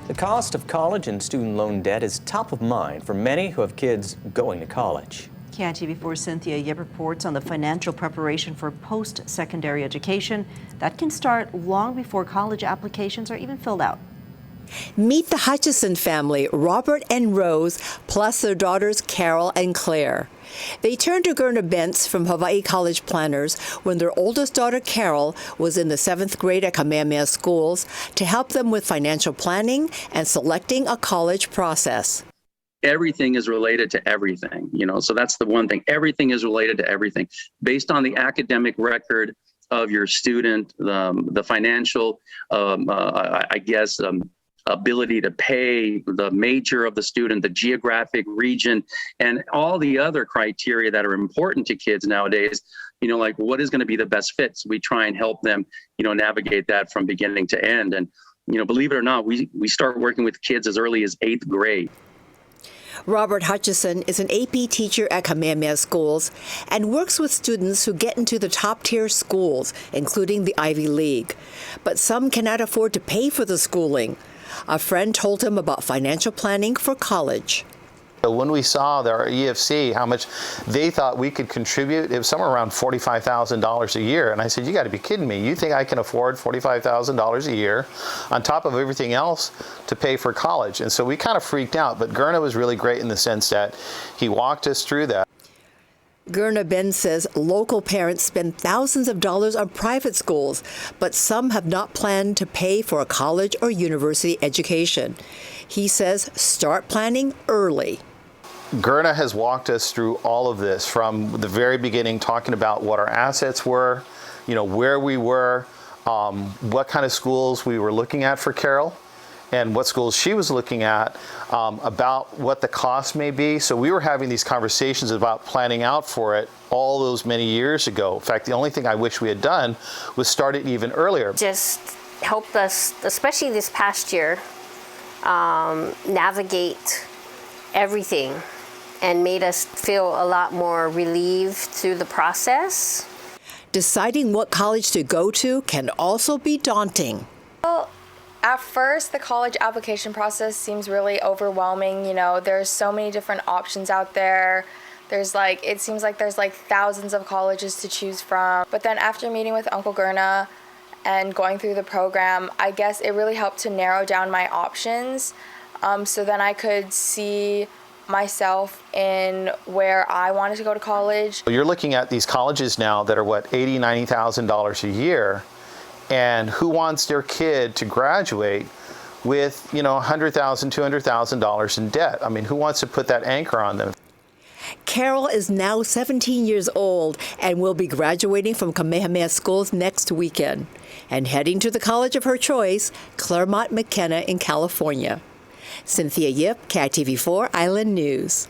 The cost of college and student loan debt is top of mind for many who have kids going to college. KITV4 Cynthia Yip reports on the financial preparation for post-secondary education that can start long before college applications are even filled out. Meet the Hutchison family, Robert and Rose, plus their daughters Carol and Claire. They turned to Gurna Bentz from Hawaii College Planners when their oldest daughter Carol was in the 7th grade at Kamehameha schools to help them with financial planning and selecting a college process. Everything is related to everything, so that's the one thing. Everything is related to everything based on the academic record of your student, the financial, ability to pay, the major of the student, the geographic region, and all the other criteria that are important to kids nowadays, like what is going to be the best fit. So we try and help them, navigate that from beginning to end. And, believe it or not, we start working with kids as early as 8th grade. Robert Hutchison is an AP teacher at Kamehameha schools and works with students who get into the top-tier schools, including the Ivy League. But some cannot afford to pay for the schooling. A friend told him about financial planning for college. When we saw our EFC, how much they thought we could contribute, it was somewhere around $45,000 a year. And I said, you got to be kidding me. You think I can afford $45,000 a year on top of everything else to pay for college? And so we kind of freaked out. But Gurna was really great in the sense that he walked us through that. Gurna Ben says local parents spend thousands of dollars on private schools, but some have not planned to pay for a college or university education. He says start planning early. Gurna has walked us through all of this from the very beginning, talking about what our assets were, where we were, what kind of schools we were looking at for Carol, and what schools she was looking at, about what the cost may be. So we were having these conversations about planning out for it all those many years ago. In fact, the only thing I wish we had done was start it even earlier. Just helped us, especially this past year, navigate everything and made us feel a lot more relieved through the process. Deciding what college to go to can also be daunting. Well, at first, the college application process seems really overwhelming. There's so many different options out there. It seems like there's thousands of colleges to choose from. But then after meeting with Uncle Gurna and going through the program, I guess it really helped to narrow down my options. So then I could see myself in where I wanted to go to college. You're looking at these colleges now that are $80,000, $90,000 a year. And who wants their kid to graduate with, $100,000, $200,000 in debt? I mean, who wants to put that anchor on them? Carol is now 17 years old and will be graduating from Kamehameha schools next weekend and heading to the college of her choice, Claremont McKenna in California. Cynthia Yip, KITV4 Island News.